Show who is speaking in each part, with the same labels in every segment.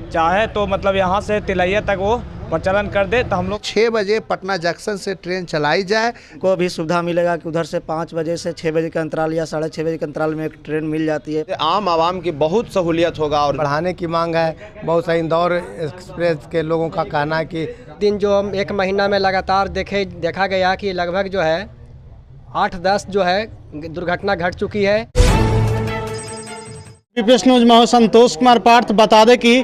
Speaker 1: चाहे तो मतलब यहाँ से तिलैया तक वो प्रचलन कर दे तो हम लोग
Speaker 2: 6 बजे पटना जंक्शन से ट्रेन चलाई जाए।
Speaker 3: को भी सुविधा मिलेगा कि उधर से 5 बजे से 6 बजे के अंतराल या 6:30 बजे के अंतराल में एक ट्रेन मिल जाती है।
Speaker 4: आम आवाम की बहुत सहूलियत होगा और
Speaker 5: बढ़ाने की मांग है। बहुत सारे इंदौर एक्सप्रेस के लोगों का कहना है कि
Speaker 6: दिन जो 1 महीना में लगातार देखा गया कि लगभग जो है 8-10 जो है दुर्घटना घट चुकी है।
Speaker 7: न्यूज में संतोष कुमार पार्थ बता दें कि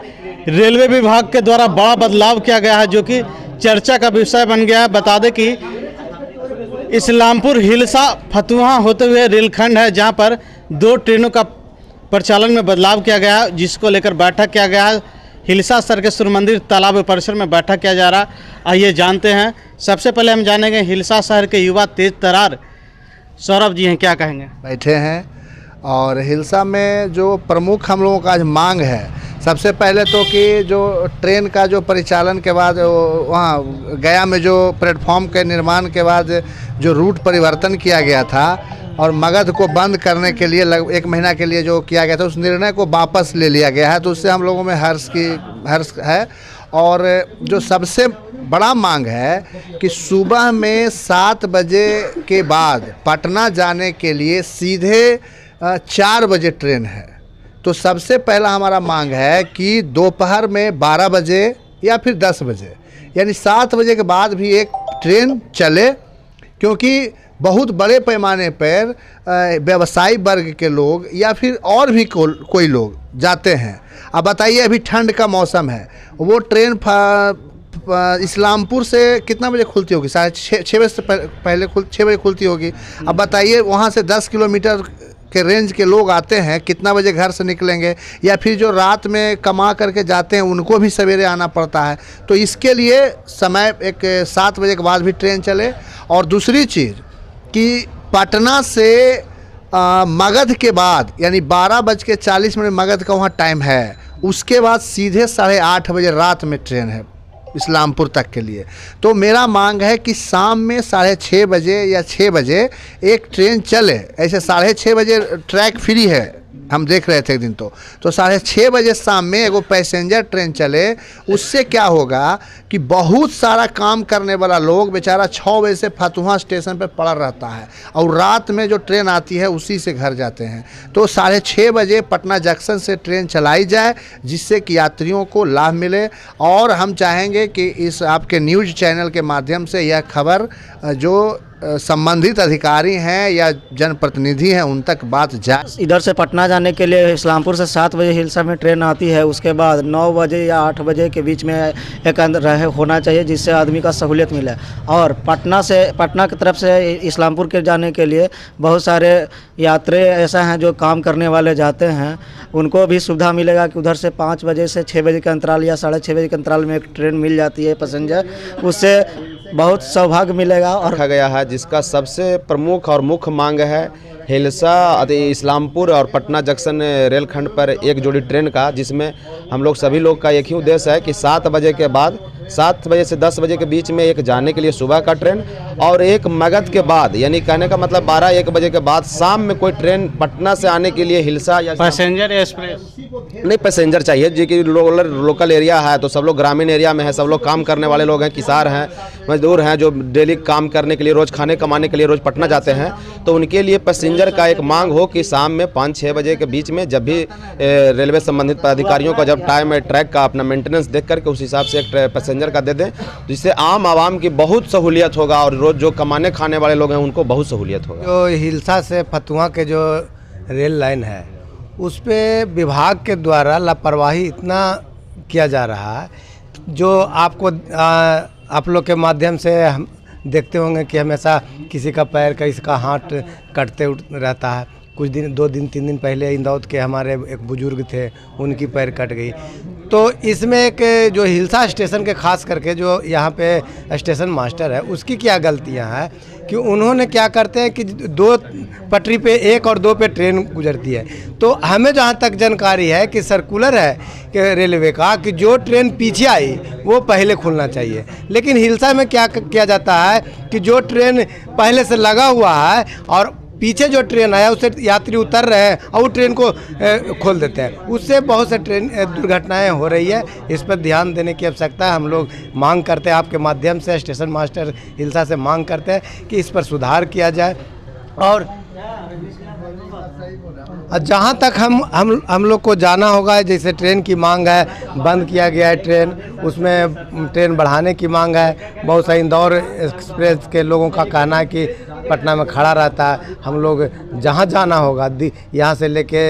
Speaker 7: रेलवे विभाग के द्वारा बड़ा बदलाव किया गया है जो कि चर्चा का विषय बन गया है। बता दें कि इस्लामपुर हिलसा फतुहा होते हुए रेलखंड है जहां पर 2 ट्रेनों का परिचालन में बदलाव किया गया है, जिसको लेकर बैठक किया गया है। हिलसा सरकेश्वर मंदिर तालाब परिसर में बैठक किया जा रहा। आइए जानते हैं। सबसे पहले हम जानेंगे हिलसा शहर के युवा तेज तरार सौरभ जी हैं, क्या कहेंगे?
Speaker 2: बैठे हैं और हिलसा में जो प्रमुख हम लोगों का आज मांग है, सबसे पहले तो कि जो ट्रेन का जो परिचालन के बाद वहाँ गया में जो प्लेटफॉर्म के निर्माण के बाद जो रूट परिवर्तन किया गया था और मगध को बंद करने के लिए 1 महीना के लिए जो किया गया था, उस निर्णय को वापस ले लिया गया है। तो उससे हम लोगों में हर्ष है। और जो सबसे बड़ा मांग है कि सुबह में 7 बजे के बाद पटना जाने के लिए सीधे 4 बजे ट्रेन है। तो सबसे पहला हमारा मांग है कि दोपहर में 12 बजे या फिर 10 बजे यानी 7 बजे के बाद भी एक ट्रेन चले, क्योंकि बहुत बड़े पैमाने पर व्यवसायी वर्ग के लोग या फिर और भी कोई लोग जाते हैं। अब बताइए, अभी ठंड का मौसम है, वो ट्रेन इस्लामपुर से कितना बजे खुलती होगी? 6 बजे से पहले 6 बजे खुलती होगी। अब बताइए, वहाँ से 10 किलोमीटर के रेंज के लोग आते हैं, कितना बजे घर से निकलेंगे? या फिर जो रात में कमा करके जाते हैं उनको भी सवेरे आना पड़ता है। तो इसके लिए समय एक 7 बजे के बाद भी ट्रेन चले। और दूसरी चीज़ कि पटना से मगध के बाद यानी 12:40 मगध का वहाँ टाइम है, उसके बाद सीधे 8:30 बजे रात में ट्रेन है इस्लामपुर तक के लिए। तो मेरा मांग है कि शाम में 6:30 बजे या 6 बजे एक ट्रेन चले। ऐसे 6:30 बजे ट्रैक फ्री है, हम देख रहे थे एक दिन। तो 6:30 बजे शाम में एगो पैसेंजर ट्रेन चले। उससे क्या होगा कि बहुत सारा काम करने वाला लोग बेचारा 6 बजे से फतुहा स्टेशन पर पड़ा रहता है और रात में जो ट्रेन आती है उसी से घर जाते हैं। तो 6:30 बजे पटना जंक्शन से ट्रेन चलाई जाए, जिससे कि यात्रियों को लाभ मिले। और हम चाहेंगे कि इस आपके न्यूज़ चैनल के माध्यम से यह खबर जो संबंधित अधिकारी हैं या जनप्रतिनिधि हैं उन तक बात जाए।
Speaker 3: इधर से पटना जाने के लिए इस्लामपुर से 7 बजे हिलसा में ट्रेन आती है, उसके बाद 9 बजे या 8 बजे के बीच में एक रहे होना चाहिए, जिससे आदमी का सहूलियत मिले। और पटना की तरफ से इस्लामपुर के जाने के लिए बहुत सारे यात्री ऐसा हैं जो काम करने वाले जाते हैं, उनको भी सुविधा मिलेगा कि उधर से 5 बजे से 6 बजे के अंतराल या 6:30 बजे के अंतराल में एक ट्रेन मिल जाती है पैसेंजर, उससे बहुत सौभाग्य मिलेगा। और
Speaker 4: रखा गया है जिसका सबसे प्रमुख और मुख्य मांग है हिलसा इस्लामपुर और पटना जंक्शन रेलखंड पर एक जोड़ी ट्रेन का, जिसमें हम लोग सभी लोग का एक ही उद्देश्य है कि 7 बजे के बाद 7 बजे से 10 बजे के बीच में एक जाने के लिए सुबह का ट्रेन और एक मगध के बाद, यानी कहने का मतलब 12-1 बजे के बाद शाम में कोई ट्रेन पटना से आने के लिए हिलसा या
Speaker 7: पैसेंजर एक्सप्रेस
Speaker 4: नहीं पैसेंजर चाहिए, जो कि लोकल एरिया है। तो सब लोग ग्रामीण एरिया में है, सब लोग काम करने वाले लोग हैं, किसान हैं, मजदूर हैं, जो डेली काम करने के लिए रोज़ खाने कमाने के लिए रोज़ पटना जाते हैं। तो उनके लिए पैसेंजर का एक मांग हो कि शाम में 5-6 बजे के बीच में जब भी रेलवे संबंधित पदाधिकारियों का जब टाइम है ट्रैक का अपना मेंटेनेंस देख करके उस हिसाब से एक पैसेंजर का दे दें, जिससे आम आवाम की बहुत सहूलियत होगा और रोज़ जो कमाने खाने वाले लोग हैं उनको बहुत सहूलियत होगा।
Speaker 5: जो हिलसा से फतुहा के जो रेल लाइन है उस पर विभाग के द्वारा लापरवाही इतना किया जा रहा है, जो आप लोग के माध्यम से हम देखते होंगे कि हमेशा किसी का पैर किसी का हाथ कटते रहता है। कुछ दिन 2 दिन 3 दिन पहले इंदौर के हमारे एक बुजुर्ग थे, उनकी पैर कट गई। तो इसमें एक जो हिलसा स्टेशन के खास करके जो यहाँ पे स्टेशन मास्टर है उसकी क्या गलतियाँ हैं कि उन्होंने क्या करते हैं कि 2 पटरी पे 1 और 2 पे ट्रेन गुजरती है। तो हमें जहाँ तक जानकारी है कि सर्कुलर है कि रेलवे का कि जो ट्रेन पीछे आई वो पहले खुलना चाहिए, लेकिन हिलसा में क्या किया जाता है कि जो ट्रेन पहले से लगा हुआ है और पीछे जो ट्रेन आया उससे यात्री उतर रहे हैं और वो ट्रेन को खोल देते हैं। उससे बहुत से ट्रेन दुर्घटनाएं हो रही है। इस पर ध्यान देने की आवश्यकता है। हम लोग मांग करते हैं, आपके माध्यम से स्टेशन मास्टर हिल्सा से मांग करते हैं कि इस पर सुधार किया जाए। और जहाँ तक हम लोग को जाना होगा, जैसे ट्रेन की मांग है, बंद किया गया है ट्रेन, उसमें ट्रेन बढ़ाने की मांग है। बहुत सा इंदौर एक्सप्रेस के लोगों का कहना है कि पटना में खड़ा रहता है। हम लोग जहाँ जाना होगा, यहाँ से लेके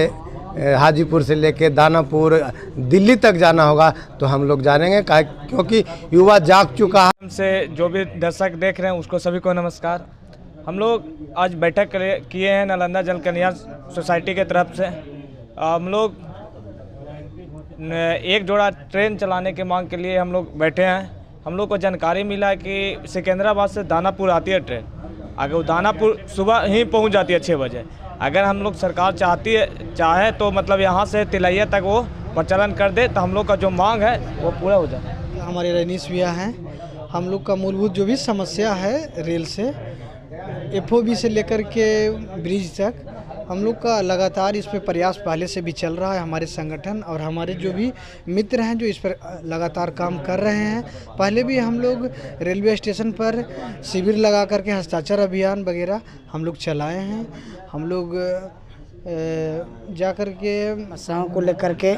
Speaker 5: हाजीपुर से लेके दानापुर दिल्ली तक जाना होगा तो हम लोग जानेंगे, क्योंकि युवा जाग चुका है।
Speaker 1: हमसे जो भी दर्शक देख रहे हैं उसको सभी को नमस्कार। हम लोग आज बैठक किए हैं नालंदा जल कन्या सोसाइटी के तरफ से। हम लोग एक जोड़ा ट्रेन चलाने की मांग के लिए हम लोग बैठे हैं। हम लोग को जानकारी मिला है कि सिकंदराबाद से दानापुर आती है ट्रेन। अगर वो दानापुर सुबह ही पहुंच जाती है 6 बजे। अगर हम लोग सरकार चाहे तो मतलब यहाँ से तिलैया तक वो प्रचलन कर दे तो हम लोग का जो मांग है वो पूरा हो जाए।
Speaker 8: हमारे रजनीश भैया हैं। हम लोग का मूलभूत जो भी समस्या है रेल से FOB से लेकर के ब्रिज तक, हम लोग का लगातार इस पर प्रयास पहले से भी चल रहा है। हमारे संगठन और हमारे जो भी मित्र हैं जो इस पर लगातार काम कर रहे हैं। पहले भी हम लोग रेलवे स्टेशन पर शिविर लगा करके हस्ताक्षर अभियान वगैरह हम लोग चलाए हैं। हम लोग जा कर के
Speaker 9: समस्याओं को लेकर के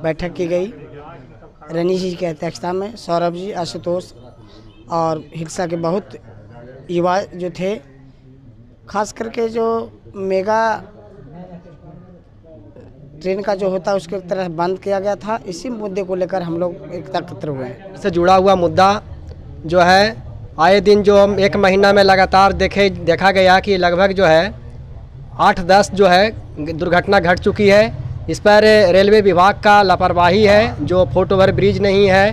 Speaker 9: बैठक की गई। रनीश जी की अध्यक्षता में सौरभ जी, आशुतोष और हिल्सा के बहुत युवा जो थे, खास करके जो मेगा ट्रेन का जो होता है उसके तरह बंद किया गया था। इसी मुद्दे को लेकर हम लोग एकत्र हुए हैं।
Speaker 6: इससे जुड़ा हुआ मुद्दा जो है आए दिन जो हम 1 महीना में लगातार देखा गया कि लगभग जो है 8-10 जो है दुर्घटना घट चुकी है। इस पर रेलवे विभाग का लापरवाही है। जो फुट ओवर ब्रिज नहीं है,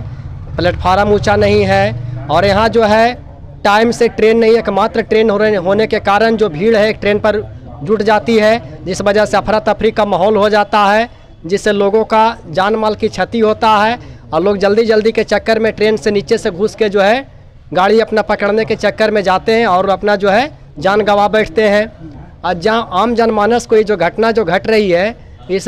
Speaker 6: प्लेटफार्म ऊंचा नहीं है और यहाँ जो है टाइम से ट्रेन नहीं, एकमात्र ट्रेन होने के कारण जो भीड़ है ट्रेन पर जुट जाती है, जिस वजह से अफरा तफरी का माहौल हो जाता है, जिससे लोगों का जान माल की क्षति होता है और लोग जल्दी के चक्कर में ट्रेन से नीचे से घुस के जो है गाड़ी अपना पकड़ने के चक्कर में जाते हैं और अपना जो है जान गंवा बैठते हैं। और जहाँ आम जनमानस को ये जो घटना जो घट रही है, इस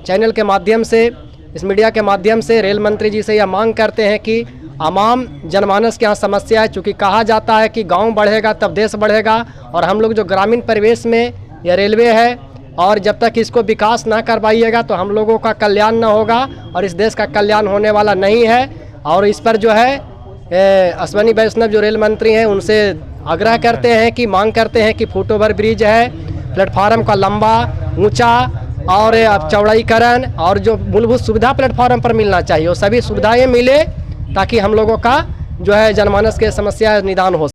Speaker 6: चैनल के माध्यम से, इस मीडिया के माध्यम से रेल मंत्री जी से यह मांग करते हैं कि आम जनमानस के यहाँ समस्या है। चूँकि कहा जाता है कि गांव बढ़ेगा तब देश बढ़ेगा, और हम लोग जो ग्रामीण परिवेश में यह रेलवे है और जब तक इसको विकास ना करवाइएगा तो हम लोगों का कल्याण ना होगा और इस देश का कल्याण होने वाला नहीं है। और इस पर जो है अश्वनी वैष्णव जो रेल मंत्री हैं उनसे आग्रह करते हैं कि मांग करते हैं कि फुट ओवर ब्रिज है, प्लेटफार्म का लंबा ऊंचा और चौड़ाईकरण और जो मूलभूत सुविधा प्लेटफार्म पर मिलना चाहिए वो सभी सुविधाएं मिले, ताकि हम लोगों का जो है जनमानस के समस्या निदान हो।